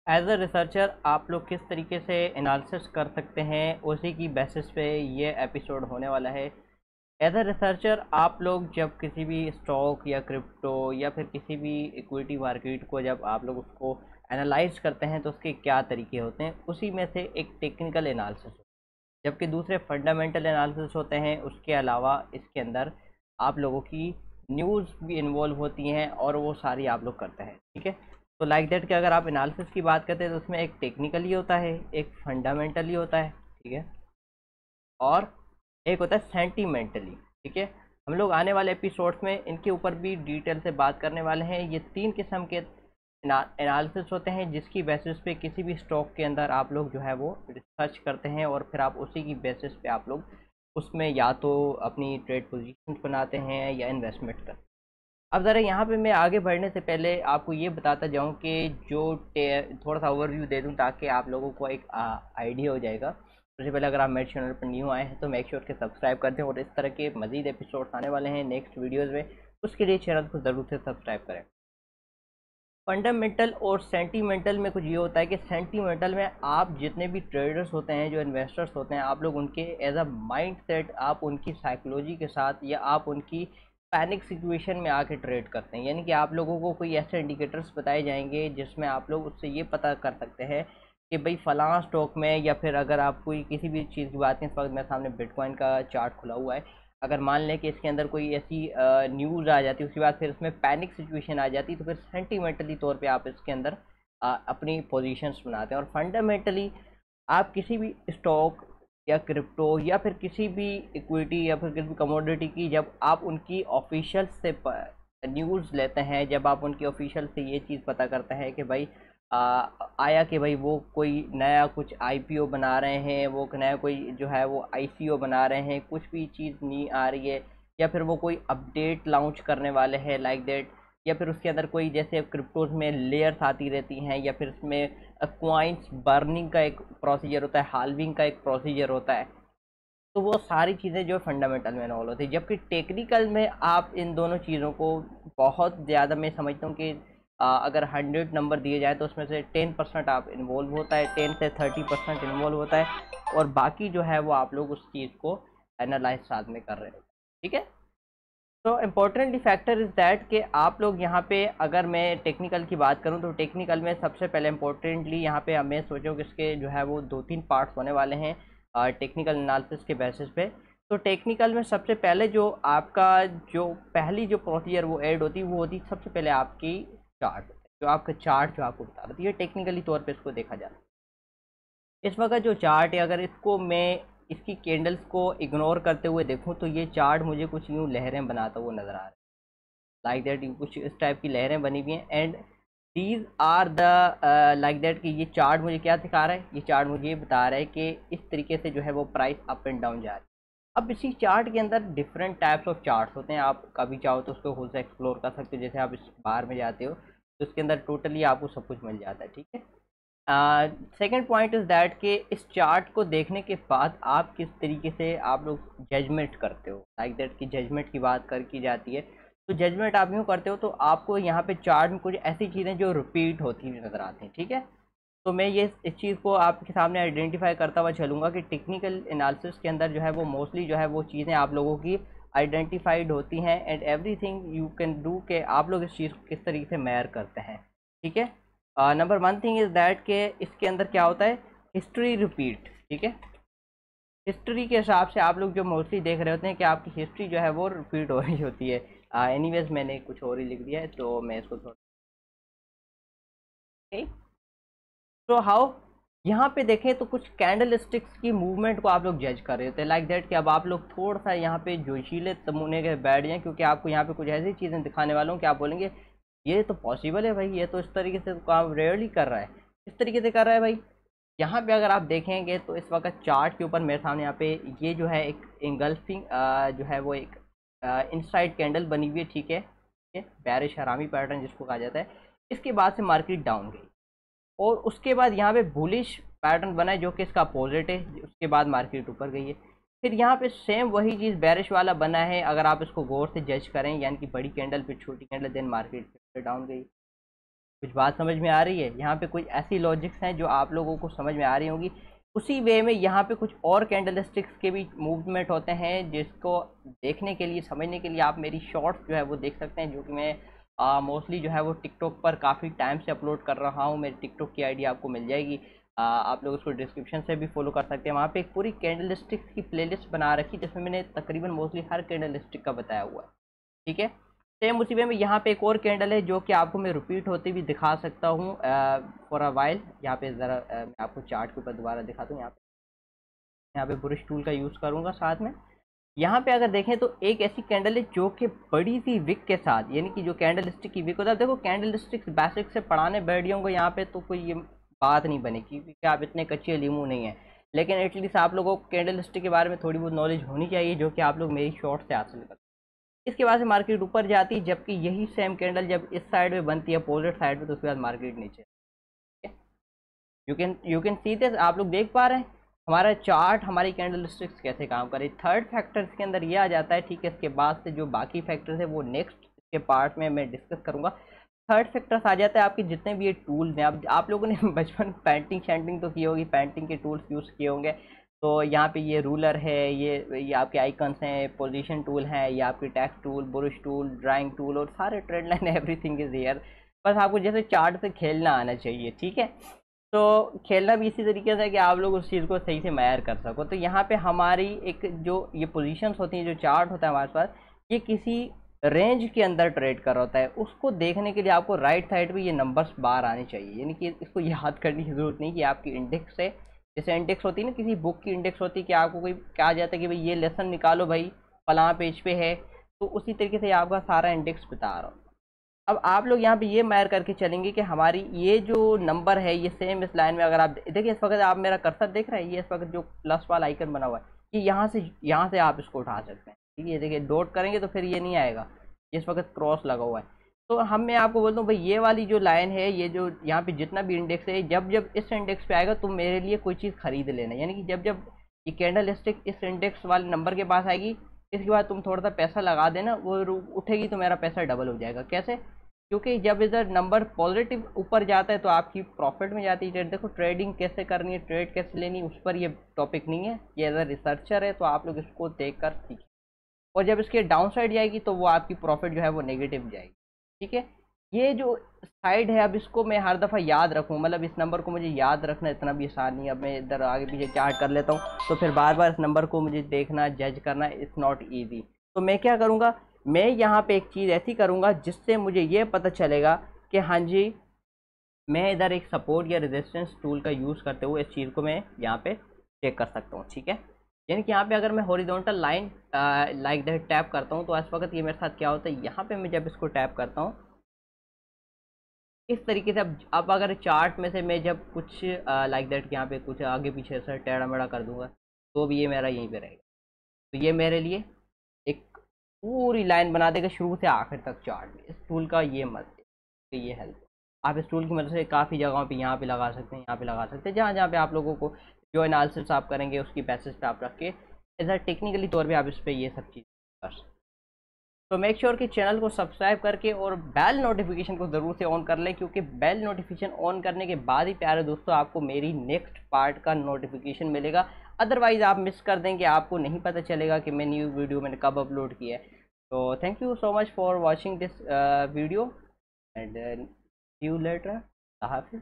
As a researcher आप लोग किस तरीके से एनालिसिस कर सकते हैं, उसी की बेसिस पे ये एपिसोड होने वाला है। एज अ रिसर्चर आप लोग जब किसी भी स्टॉक या क्रिप्टो या फिर किसी भी इक्विटी मार्केट को जब आप लोग उसको एनालाइज करते हैं तो उसके क्या तरीके होते हैं, उसी में से एक टेक्निकल एनालिसिस, जबकि दूसरे फंडामेंटल एनालिसिस होते हैं। उसके अलावा इसके अंदर आप लोगों की न्यूज़ भी इन्वॉल्व होती हैं और वो सारी आप लोग करते हैं, ठीक है। तो लाइक दैट कि अगर आप एनालिसिस की बात करते हैं तो उसमें एक टेक्निकली होता है, एक फंडामेंटली होता है, ठीक है, और एक होता है सेंटीमेंटली, ठीक है। हम लोग आने वाले एपिसोड्स में इनके ऊपर भी डिटेल से बात करने वाले हैं। ये तीन किस्म के एनालिसिस होते हैं जिसकी बेसिस पे किसी भी स्टॉक के अंदर आप लोग जो है वो रिसर्च करते हैं और फिर आप उसी की बेसिस पे आप लोग उसमें या तो अपनी ट्रेड पोजीशन बनाते हैं या इन्वेस्टमेंट करते हैं। अब ज़रा यहाँ पे मैं आगे बढ़ने से पहले आपको ये बताता जाऊँ कि जो थोड़ा सा ओवरव्यू दे दूँ ताकि आप लोगों को एक आइडिया हो जाएगा। सबसे पहले अगर आप मेरे चैनल पर न्यू आए हैं तो मेक श्योर के सब्सक्राइब कर दें और इस तरह के मज़ीद एपिसोड्स आने वाले हैं नेक्स्ट वीडियोज़ में, उसके लिए चैनल को ज़रूर से सब्सक्राइब करें। फंडामेंटल और सेंटीमेंटल में कुछ ये होता है कि सेंटीमेंटल में आप जितने भी ट्रेडर्स होते हैं, जो इन्वेस्टर्स होते हैं, आप लोग उनके एज अ माइंड सेट, आप उनकी साइकोलॉजी के साथ या आप उनकी पैनिक सिचुएशन में आके ट्रेड करते हैं। यानी कि आप लोगों को कोई ऐसे इंडिकेटर्स बताए जाएंगे जिसमें आप लोग उससे ये पता कर सकते हैं कि भाई फ़लाँ स्टॉक में, या फिर अगर आप कोई किसी भी चीज़ की बात करें, इस वक्त मेरे सामने बिटकॉइन का चार्ट खुला हुआ है, अगर मान लें कि इसके अंदर कोई ऐसी न्यूज़ आ जाती है, उसके बाद फिर उसमें पैनिक सिचुएशन आ जाती है, तो फिर सेंटीमेंटली तौर पे आप इसके अंदर अपनी पोजीशंस बनाते हैं। और फंडामेंटली आप किसी भी स्टॉक या क्रिप्टो या फिर किसी भी इक्विटी या फिर किसी भी कमोडिटी की जब आप उनकी ऑफिशियल से न्यूज़ लेते हैं, जब आप उनकी ऑफिशियल से ये चीज़ पता करते हैं कि भाई आया कि भाई वो कोई नया कुछ आईपीओ बना रहे हैं, वो नया कोई जो है वो आईसीओ बना रहे हैं, कुछ भी चीज़ नहीं आ रही है, या फिर वो कोई अपडेट लॉन्च करने वाले हैं लाइक दैट, या फिर उसके अंदर कोई जैसे क्रिप्टोज में लेयर्स आती रहती हैं, या फिर उसमें कॉइन्स बर्निंग का एक प्रोसीजर होता है, हाल्विंग का एक प्रोसीजर होता है, तो वो सारी चीज़ें जो फंडामेंटल में इन्वॉल्व होती है। जबकि टेक्निकल में आप इन दोनों चीज़ों को बहुत ज़्यादा, मैं समझता हूँ कि अगर 100 नंबर दिए जाए तो उसमें से 10% आप इन्वॉल्व होता है, 10 से 30% इन्वॉल्व होता है, और बाकी जो है वो आप लोग उस चीज़ को एनालाइज साथ में कर रहे हैं, ठीक है। तो इम्पोर्टेंट फैक्टर इज़ दैट कि आप लोग यहाँ पे, अगर मैं टेक्निकल की बात करूँ तो टेक्निकल में सबसे पहले इम्पोर्टेंटली यहाँ पे हमें सोचो कि इसके जो है वो 2-3 पार्ट्स होने वाले हैं टेक्निकल एनालिसिस के बेसिस पे। तो टेक्निकल में सबसे पहले जो आपका जो पहली जो प्रोसीजर वो ऐड होती है, वो होती है सबसे पहले आपकी चार्ट, जो आपका चार्ट जो आपको बता रही है टेक्निकली तौर पर इसको देखा जाता है। इस वक्त जो चार्ट है, अगर इसको मैं इसकी कैंडल्स को इग्नोर करते हुए देखूं तो ये चार्ट मुझे कुछ यूँ लहरें बनाता हुआ नज़र आ रहा है, लाइक दैट कुछ इस टाइप की लहरें बनी हुई हैं। And these are the like that कि ये चार्ट मुझे क्या दिखा रहा है, ये चार्ट मुझे ये बता रहा है कि इस तरीके से जो है वो प्राइस अप एंड डाउन जा रही है। अब इसी चार्ट के अंदर डिफरेंट टाइप्स ऑफ चार्ट्स होते हैं, आप कभी चाहो तो उसको खुद से एक्सप्लोर कर सकते हो। जैसे आप इस बार में जाते हो तो उसके अंदर टोटली आपको सब कुछ मिल जाता है, ठीक है। सेकेंड पॉइंट इज़ दैट कि इस चार्ट को देखने के बाद आप किस तरीके से आप लोग जजमेंट करते हो, लाइक दैट कि जजमेंट की बात कर की जाती है। तो जजमेंट आप यूँ करते हो तो आपको यहाँ पे चार्ट में कुछ ऐसी चीज़ें जो रिपीट होती हुई नज़र आती हैं, ठीक है। तो मैं ये इस चीज़ को आपके सामने आइडेंटिफाई करता हुआ चलूँगा कि टेक्निकल एनालिसिस के अंदर जो है वो मोस्टली जो है वो चीज़ें आप लोगों की आइडेंटिफाइड होती हैं, and everything you can do के आप लोग इस चीज़ को किस तरीके से मेजर करते हैं, ठीक है। Number one thing is that के इसके अंदर क्या होता है, हिस्ट्री रिपीट, ठीक है। हिस्ट्री के हिसाब से आप लोग जो मोस्टली देख रहे होते हैं कि आपकी हिस्ट्री जो है वो रिपीट हो रही होती है। एनीवेज मैंने कुछ और ही लिख दिया है तो मैं इसको थोड़ा, तो हाउ, यहाँ पे देखें तो कुछ कैंडल स्टिक्स की मूवमेंट को आप लोग जज कर रहे होते हैं, लाइक दैट कि अब आप लोग थोड़ा सा यहाँ पे जोशीले नमूने के बैठ जाएं, क्योंकि आपको यहाँ पे कुछ ऐसी चीज़ें दिखाने वाला हूँ कि आप बोलेंगे ये तो पॉसिबल है भाई, ये तो इस तरीके से काम रेयरली कर रहा है, इस तरीके से कर रहा है भाई। यहाँ पे अगर आप देखेंगे तो इस वक्त चार्ट के ऊपर मेरे सामने यहाँ पे ये जो है एक इंगल्फिंग जो है वो एक इनसाइड कैंडल बनी हुई है, ठीक है, बेरिश हरामी पैटर्न जिसको कहा जाता है। इसके बाद से मार्केट डाउन गई और उसके बाद यहाँ पे बुलिश पैटर्न बना है जो कि इसका अपोजिट है, उसके बाद मार्केट ऊपर गई है। फिर यहाँ पे सेम वही चीज़ बेरिश वाला बना है, अगर आप इसको गौर से जज करें, यानी कि बड़ी कैंडल फिर छोटी कैंडल, देन मार्केट फिर डाउन गई। कुछ बात समझ में आ रही है? यहाँ पे कुछ ऐसी लॉजिक्स हैं जो आप लोगों को समझ में आ रही होंगी। उसी वे में यहाँ पे कुछ और कैंडल स्टिक्स के भी मूवमेंट होते हैं, जिसको देखने के लिए, समझने के लिए आप मेरी शॉर्ट्स जो है वो देख सकते हैं, जो कि मैं मोस्टली जो है वो टिकटॉक पर काफ़ी टाइम से अपलोड कर रहा हूँ। मेरी टिकटॉक की आईडी आपको मिल जाएगी, आप लोग उसको डिस्क्रिप्शन से भी फॉलो कर सकते हैं। वहाँ पे एक पूरी कैंडल स्टिक्स की प्लेलिस्ट बना रखी, जिसमें मैंने तकरीबन मोस्टली हर कैंडल स्टिक का बताया हुआ है, ठीक है। सेम उसी वे में यहाँ पे एक और कैंडल है जो कि आपको मैं रिपीट होती हुई दिखा सकता हूँ फॉर अ वाइल। यहाँ पे ज़रा मैं आपको चार्ट के ऊपर दोबारा दिखाता हूँ। यहाँ पे ब्रश टूल का यूज़ करूँगा साथ में। यहाँ पे अगर देखें तो एक ऐसी कैंडल है जो कि बड़ी सी विक के साथ, यानी कि जो कैंडल स्टिक की विक होता है, देखो कैंडल स्टिक्स बेसिक से पढ़ाने बैठ जाऊँगा यहाँ पे तो कोई ये बात नहीं बनेगी, क्योंकि आप इतने कच्चे लीमू नहीं है। लेकिन एटलीस्ट आप लोगों को कैंडल स्टिक के बारे में थोड़ी बहुत नॉलेज होनी चाहिए, जो कि आप लोग मेरी शॉर्ट से हासिल करते हैं। इसके बाद से मार्केट ऊपर जाती है, जबकि यही सेम कैंडल जब इस साइड में बनती है अपोजिट साइड में, तो उसके बाद मार्केट नीचे। यू कैन सी दिस, आप लोग देख पा रहे हैं हमारा चार्ट, हमारी कैंडल स्टिक्स कैसे काम करे। थर्ड फैक्टर्स के अंदर ये आ जाता है, ठीक है। इसके बाद से जो बाकी फैक्टर्स है वो नेक्स्ट इसके पार्ट में मैं डिस्कस करूंगा। थर्ड फैक्टर्स आ जाता है आपके जितने भी ये टूल्स हैं। अब आप लोगों ने बचपन पेंटिंग शेंटिंग तो की होगी, पेंटिंग के टूल्स यूज़ किए होंगे। तो यहाँ पे ये रूलर है, ये आपके आइकन्स हैं, पोजीशन टूल है, ये आपके text tool, brush tool, drawing tool और सारे trade line everything is here. बस आपको जैसे चार्ट से खेलना आना चाहिए, ठीक है। तो खेलना भी इसी तरीके से है कि आप लोग उस चीज़ को सही से मैयर कर सको। तो यहाँ पे हमारी एक जो ये पोजीशंस होती हैं, जो चार्ट होता है हमारे पास, ये किसी रेंज के अंदर ट्रेड कर रहा होता है। उसको देखने के लिए आपको राइट साइड पे ये नंबर्स बाहर आने चाहिए, यानी कि इसको याद करने की ज़रूरत नहीं कि आपकी इंडेक्स है। जैसे इंडेक्स होती है ना, किसी बुक की इंडेक्स होती है कि आपको कोई कहा जाता है कि भाई ये लेसन निकालो भाई, फलां पेज पे है, तो उसी तरीके से आपका सारा इंडेक्स बता रहा हूँ। अब आप लोग यहाँ पे ये मायर करके चलेंगे कि हमारी ये जो नंबर है ये सेम इस लाइन में, अगर आप देखिए इस वक्त आप मेरा कर्सर देख रहे हैं, ये इस वक्त जो प्लस वाला आइकन बना हुआ है, कि यहाँ से आप इसको उठा सकते हैं, ठीक है। ये देखिए डॉट करेंगे तो फिर ये नहीं आएगा, इस वक्त क्रॉस लगा हुआ है। तो मैं आपको बोलता हूँ भाई, ये वाली जो लाइन है, ये जो यहाँ पे जितना भी इंडेक्स है, जब जब इस इंडेक्स पे आएगा तो मेरे लिए कोई चीज़ खरीद लेना, यानी कि जब जब ये कैंडल स्टिक इस इंडेक्स वाले नंबर के पास आएगी, इसके बाद तुम थोड़ा सा पैसा लगा देना, वो उठेगी तो मेरा पैसा डबल हो जाएगा। कैसे? क्योंकि जब इधर नंबर पॉजिटिव ऊपर जाता है तो आपकी प्रॉफिट में जाती है ट्रेड। देखो ट्रेडिंग कैसे करनी है, ट्रेड कैसे लेनी, उस पर ये टॉपिक नहीं है, ये एज अ रिसर्चर है, तो आप लोग इसको देख कर सीखें। और जब इसके डाउन साइड जाएगी तो वो आपकी प्रॉफिट जो है वो नेगेटिव जाएगी, ठीक है। ये जो साइड है, अब इसको मैं हर दफ़ा याद रखूँ, मतलब इस नंबर को मुझे याद रखना इतना भी आसान नहीं है। अब मैं इधर आगे पीछे चार्ट कर लेता हूँ, तो फिर बार बार इस नंबर को मुझे देखना, जज करना, इट्स नॉट ईजी। तो मैं क्या करूँगा, मैं यहाँ पे एक चीज़ ऐसी करूँगा जिससे मुझे ये पता चलेगा कि हाँ जी, मैं इधर एक सपोर्ट या रेजिस्टेंस टूल का यूज़ करते हुए इस चीज़ को मैं यहाँ पे चेक कर सकता हूँ, ठीक है। यानी कि यहाँ पे अगर मैं horizontal line like that tap करता हूँ, तो इस वक्त ये मेरे साथ क्या होता है, यहाँ पे मैं जब इसको टैप करता हूँ इस तरीके से, अब अगर चार्ट में से मैं जब कुछ लाइक दैट यहाँ पे कुछ आगे पीछे से टेढ़ा मेढ़ा कर दूंगा, तो भी ये मेरा यहीं पे रहेगा। तो ये मेरे लिए एक पूरी लाइन बना देगा शुरू से आखिर तक चार्ट में। इस टूल का ये मत है, तो ये हेल्प, आप इस टूल की मदद से काफ़ी जगहों पे यहाँ पे लगा सकते हैं, यहाँ पे लगा सकते हैं, जहाँ जहाँ पे आप लोगों को जो एनालिसिस आप करेंगे उसकी बेसिस पे आप रख के एज अ टेक्निकली तौर पे आप इस पर ये सब चीज़ कर सकते हैं। तो मेक श्योर कि चैनल को सब्सक्राइब करके और बेल नोटिफिकेशन को ज़रूर से ऑन कर लें, क्योंकि बेल नोटिफिकेशन ऑन करने के बाद ही प्यारे दोस्तों आपको मेरी नेक्स्ट पार्ट का नोटिफिकेशन मिलेगा। अदरवाइज़ आप मिस कर देंगे, आपको नहीं पता चलेगा कि मैं न्यू वीडियो मैंने कब अपलोड किया है। तो thank you so much for watching this video and see you later. हाफिज़।